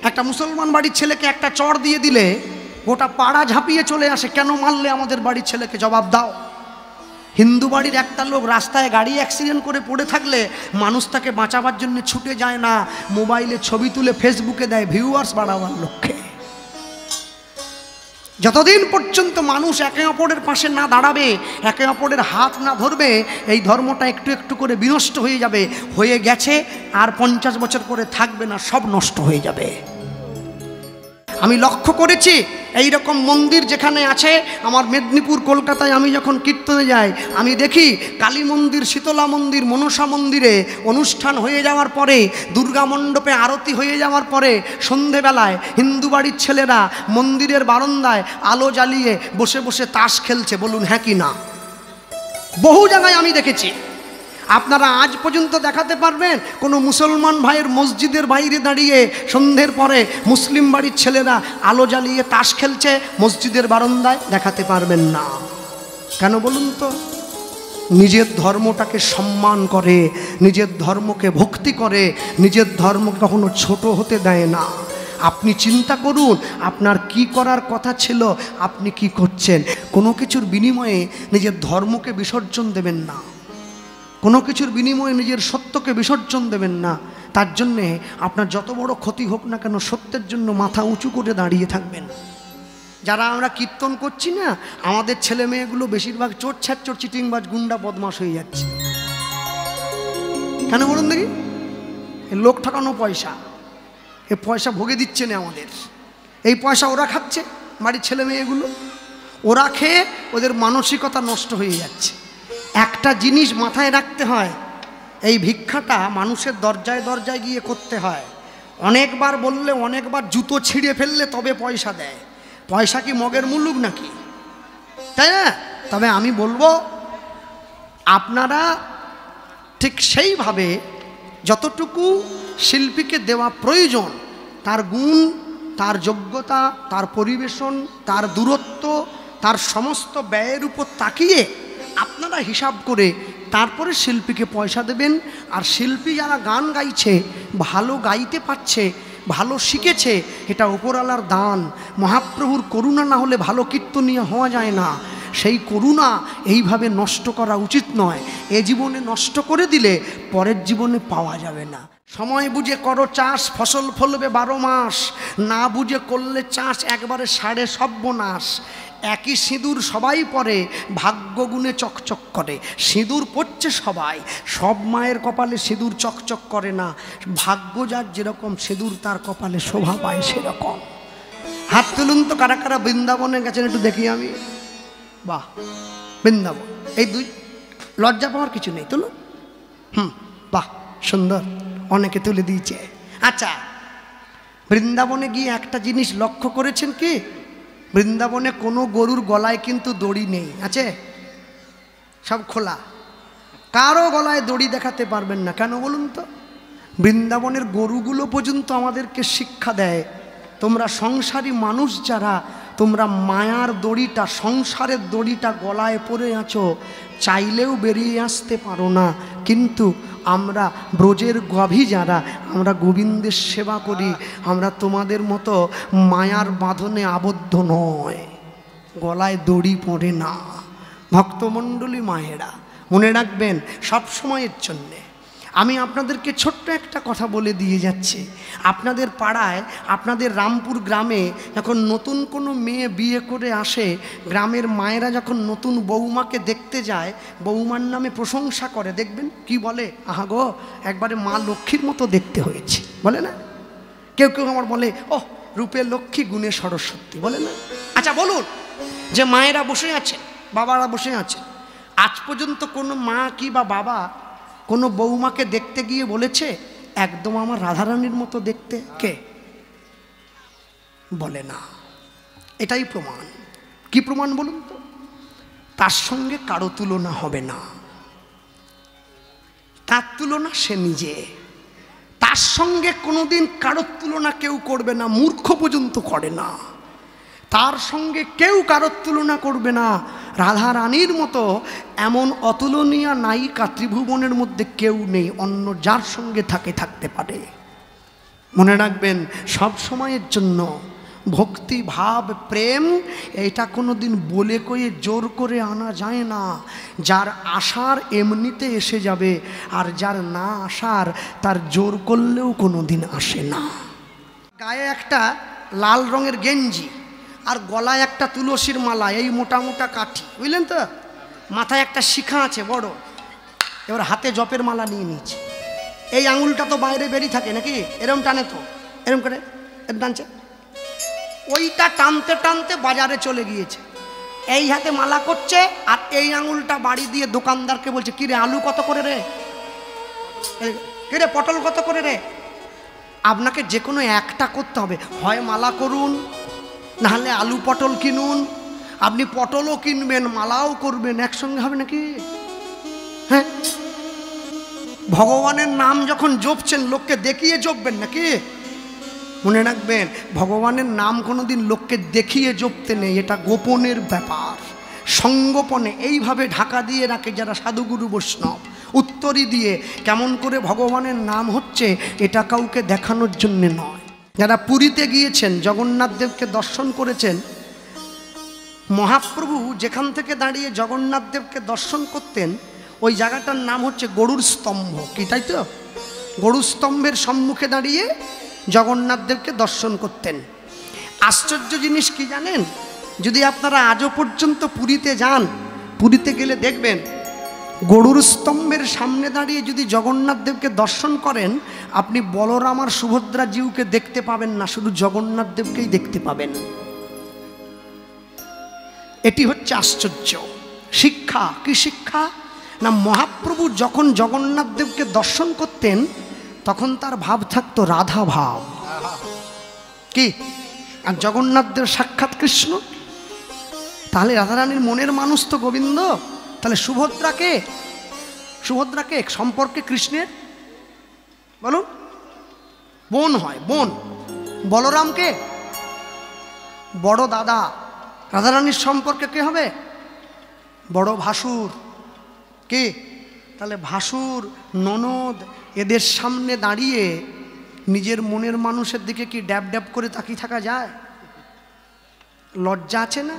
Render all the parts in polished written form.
একটা মুসলমান বাড়ির ছেলেকে একটা চড় দিয়ে দিলে গোটা পাড়া ঝাঁপিয়ে চলে আসে, কেন মারলে আমাদের বাড়ির ছেলেকে, জবাব দাও। হিন্দু বাড়ির একটা লোক রাস্তায় গাড়ি অ্যাক্সিডেন্ট করে পড়ে থাকলে মানুষ তাকে বাঁচাবার জন্য ছুটে যায় না, মোবাইলে ছবি তুলে ফেসবুকে দেয় ভিউয়ার্স বাড়াবার লক্ষ্যে। যতদিন পর্যন্ত মানুষ একে অপরের পাশে না দাঁড়াবে, একে অপরের হাত না ধরবে, এই ধর্মটা একটু একটু করে বিনষ্ট হয়ে যাবে। হয়ে গেছে, আর 50 বছর পরে থাকবে না, সব নষ্ট হয়ে যাবে। আমি লক্ষ্য করেছি এই রকম মন্দির যেখানে আছে, আমার মেদিনীপুর কলকাতায় আমি যখন কীর্তনে যাই, আমি দেখি কালী মন্দির, শীতলা মন্দির, মনসা মন্দিরে অনুষ্ঠান হয়ে যাওয়ার পরে, দুর্গা মণ্ডপে আরতি হয়ে যাওয়ার পরে সন্ধেবেলায় হিন্দু বাড়ির ছেলেরা মন্দিরের বারান্দায় আলো জ্বালিয়ে বসে বসে তাস খেলছে। বলুন হ্যাঁ কি না? বহু জায়গায় আমি দেখেছি। আপনারা আজ পর্যন্ত দেখাতে পারবেন কোনো মুসলমান ভাইয়ের মসজিদের বাইরে দাঁড়িয়ে সন্ধ্যের পরে মুসলিম বাড়ির ছেলেরা আলো জ্বালিয়ে তাস খেলছে মসজিদের বারান্দায়? দেখাতে পারবেন না। কেন বলুন তো? নিজের ধর্মটাকে সম্মান করে, নিজের ধর্মকে ভক্তি করে, নিজের ধর্মকে কখনো ছোট হতে দেয় না। আপনি চিন্তা করুন, আপনার কি করার কথা ছিল, আপনি কি করছেন। কোনো কিছুর বিনিময়ে নিজের ধর্মকে বিসর্জন দেবেন না, কোনো কিছুর বিনিময়ে নিজের সত্যকে বিসর্জন দেবেন না। তার জন্যে আপনার যত বড় ক্ষতি হোক না কেন, সত্যের জন্য মাথা উঁচু করে দাঁড়িয়ে থাকবেন। যারা আমরা কীর্তন করছি না, আমাদের ছেলে মেয়েগুলো বেশিরভাগ চোর ছ্যাচোর, চিটিংবাজ, গুন্ডা, বদমাশ হয়ে যাচ্ছে। কেন বলুন দেখি? লোক ঠকানো পয়সা, এ পয়সা ভোগে দিচ্ছে না আমাদের। এই পয়সা ওরা খাচ্ছে, বাড়ির ছেলে মেয়েগুলো। ওরা খেয়ে ওদের মানসিকতা নষ্ট হয়ে যাচ্ছে। একটা জিনিস মাথায় রাখতে হয়, এই ভিক্ষাটা মানুষের দরজায় দরজায় গিয়ে করতে হয়। অনেকবার বললে, অনেকবার জুতো ছিঁড়ে ফেললে তবে পয়সা দেয়। পয়সা কি মগের মুলুক নাকি? তাই না? তবে আমি বলবো, আপনারা ঠিক সেইভাবে যতটুকু শিল্পীকে দেওয়া প্রয়োজন, তার গুণ, তার যোগ্যতা, তার পরিবেশন, তার দূরত্ব, তার সমস্ত ব্যয়ের উপর তাকিয়ে আপনারা হিসাব করে তারপরে শিল্পীকে পয়সা দেবেন। আর শিল্পী যারা গান গাইছে, ভালো গাইতে পারছে, ভালো শিখেছে, এটা উপরওয়ালার দান। মহাপ্রভুর করুণা না হলে ভালো কীর্তনীয় হওয়া যায় না। সেই করুণা এইভাবে নষ্ট করা উচিত নয়। এ জীবনে নষ্ট করে দিলে পরের জীবনে পাওয়া যাবে না। সময় বুঝে করো চাষ, ফসল ফলবে 12 মাস। না বুঝে করলে চাষ একবারে সাড়ে সর্বনাশ। একই সিঁদুর সবাই পরে, ভাগ্য গুণে চকচক করে। সিঁদুর পড়ছে সবাই, সব মায়ের কপালে সিঁদুর চকচক করে না। ভাগ্য যার যেরকম, সিঁদুর তার কপালে শোভা পায় সেরকম। হাত তুলুন তো কারা কারা বৃন্দাবনে গেছেন, একটু দেখি আমি। বাহ, বৃন্দাবন, এই দুই লজ্জা পাওয়ার কিছু নেই, তুলুন। বাহ, সুন্দর, অনেকে তুলে দিয়েছে। আচ্ছা, বৃন্দাবনে গিয়ে একটা জিনিস লক্ষ্য করেছেন কি? বৃন্দাবনে কোনো গরুর গলায় কিন্তু দড়ি নেই, আছে? সব খোলা, কারো গলায় দড়ি দেখাতে পারবেন না। কেন বলুন তো? বৃন্দাবনের গরুগুলো পর্যন্ত আমাদেরকে শিক্ষা দেয়, তোমরা সংসারী মানুষ যারা, তোমরা মায়ার দড়িটা, সংসারের দড়িটা গলায় পরে আছো, চাইলেও বেরিয়ে আসতে পারো না। কিন্তু আমরা ব্রজের গাভী যারা, আমরা গোবিন্দের সেবা করি, আমরা তোমাদের মতো মায়ার বাঁধনে আবদ্ধ নয়, গলায় দড়ি পড়ে না। ভক্তমণ্ডলী মায়েরা মনে রাখবেন, সব সময়ের জন্যে আমি আপনাদেরকে ছোট্ট একটা কথা বলে দিয়ে যাচ্ছি। আপনাদের পাড়ায়, আপনাদের রামপুর গ্রামে যখন নতুন কোনো মেয়ে বিয়ে করে আসে, গ্রামের মায়েরা যখন নতুন বৌমাকে দেখতে যায়, বৌমার নামে প্রশংসা করে। দেখবেন কি বলে? আহা গো, একবারে মা লক্ষ্মীর মতো দেখতে হয়েছে, বলে না? কেউ কেউ আমার বলে, ও রূপে লক্ষ্মী, গুণে সরস্বতী, বলে না? আচ্ছা বলুন, যে মায়েরা বসে আছে, বাবারা বসে আছে, আজ পর্যন্ত কোনো মা কি বা বাবা কোনো বৌমাকে দেখতে গিয়ে বলেছে একদম আমার রাধারানীর মতো দেখতে? কে বলে না? এটাই প্রমাণ। কি প্রমাণ বলুন তো? তার সঙ্গে কারো তুলনা হবে না, তার তুলনা সে নিজে। তার সঙ্গে কোনোদিন কারোর তুলনা কেউ করবে না, মূর্খ পর্যন্ত করে না। তার সঙ্গে কেউ কারোর তুলনা করবে না। রাধা রানীর মতো এমন অতুলনীয় নায়িকা ত্রিভুবনের মধ্যে কেউ নেই। অন্য যার সঙ্গে থাকে, থাকতে পারে। মনে রাখবেন, সব সময়ের জন্য ভক্তি ভাব প্রেম এটা কোনো দিন বলে কয়ে জোর করে আনা যায় না। যার আসার এমনিতে এসে যাবে, আর যার না আসার তার জোর করলেও কোনো দিন আসে না। গায়ে একটা লাল রঙের গেঞ্জি আর গলায় একটা তুলসীর মালা, এই মোটা মোটা কাঠি, বুঝলেন তো? মাথায় একটা শিখা আছে বড়, এবার হাতে জপের মালা নিয়ে নিয়েছে। এই আঙুলটা তো বাইরে বেরিয়ে থাকে নাকি, এরম টানে তো, এরম করে টানছে, ওইটা টানতে টানতে বাজারে চলে গিয়েছে। এই হাতে মালা করছে আর এই আঙুলটা বাড়ি দিয়ে দোকানদারকে বলছে, কিরে আলু কত করে রে, কিরে পটল কত করে রে। আপনাকে যে কোনো একটা করতে হবে, হয় মালা করুন, নাহলে আলু পটল কিনুন। আপনি পটলও কিনবেন মালাও করবেন, একসঙ্গে হবে নাকি? হ্যাঁ, ভগবানের নাম যখন জপছেন লোককে দেখিয়ে জপবেন নাকি? মনে রাখবেন, ভগবানের নাম কোনোদিন লোককে দেখিয়ে জপতে নেই, এটা গোপনের ব্যাপার, সঙ্গোপনে এইভাবে ঢাকা দিয়ে রাখে যারা সাধুগুরু বৈষ্ণব, উত্তরই দিয়ে কেমন করে ভগবানের নাম হচ্ছে এটা কাউকে দেখানোর জন্যে নয়। যারা পুরীতে গিয়েছেন, জগন্নাথ দেবকে দর্শন করেছেন, মহাপ্রভু যেখান থেকে দাঁড়িয়ে জগন্নাথ দেবকে দর্শন করতেন ওই জায়গাটার নাম হচ্ছে গরুর স্তম্ভ, কি তাই তো? গরুর স্তম্ভের সম্মুখে দাঁড়িয়ে জগন্নাথ দেবকে দর্শন করতেন। আশ্চর্য জিনিস কি জানেন? যদি আপনারা আজও পর্যন্ত পুরীতে যান, পুরীতে গেলে দেখবেন গরুর স্তম্ভের সামনে দাঁড়িয়ে যদি জগন্নাথ দেবকে দর্শন করেন, আপনি বলরাম আর সুভদ্রা জিউকে দেখতে পাবেন না, শুধু জগন্নাথ দেবকেই দেখতে পাবেন। এটি হচ্ছে আশ্চর্য শিক্ষা। কি শিক্ষা? না, মহাপ্রভু যখন জগন্নাথ দেবকে দর্শন করতেন তখন তার ভাব থাকতো রাধা ভাব, কি? আর জগন্নাথ দেব সাক্ষাৎ কৃষ্ণ। তাহলে রাধারানীর মনের মানুষ তো গোবিন্দ, তাহলে সুভদ্রাকে, সুভদ্রাকে সম্পর্কে কৃষ্ণের বলুন বোন হয়, বোন। বলরামকে বড় দাদা, রাধারানীর সম্পর্কে কে হবে? বড় ভাসুর। কে? তাহলে ভাসুর, ননদ, এদের সামনে দাঁড়িয়ে নিজের মনের মানুষের দিকে কি ড্যাব ড্যাব করে তাকিয়ে থাকা যায়? লজ্জা আছে না?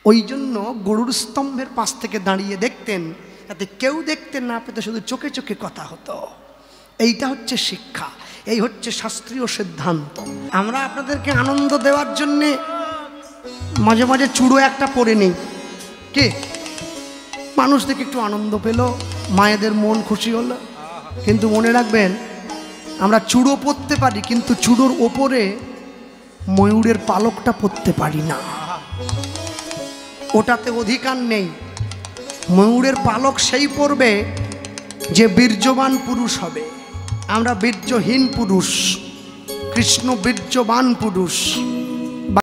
ওই জন্য গরুর স্তম্ভের পাশ থেকে দাঁড়িয়ে দেখতেন, যাতে কেউ দেখতে না পেতে, শুধু চোখে চোখে কথা হতো। এইটা হচ্ছে শিক্ষা, এই হচ্ছে শাস্ত্রীয় সিদ্ধান্ত। আমরা আপনাদেরকে আনন্দ দেওয়ার জন্যে মাঝে মাঝে চূড়ো একটা পরে নিই, কে? মানুষ দেখে একটু আনন্দ পেল, মায়েদের মন খুশি হলো। কিন্তু মনে রাখবেন, আমরা চূড়ো পরতে পারি, কিন্তু চূড়োর ওপরে ময়ূরের পালকটা পরতে পারি না, ওটাতে অধিকার নেই। ময়ূরের পালক সেই পরবে যে বীর্যবান পুরুষ হবে। আমরা বীর্যহীন পুরুষ, কৃষ্ণ বীর্যবান পুরুষ।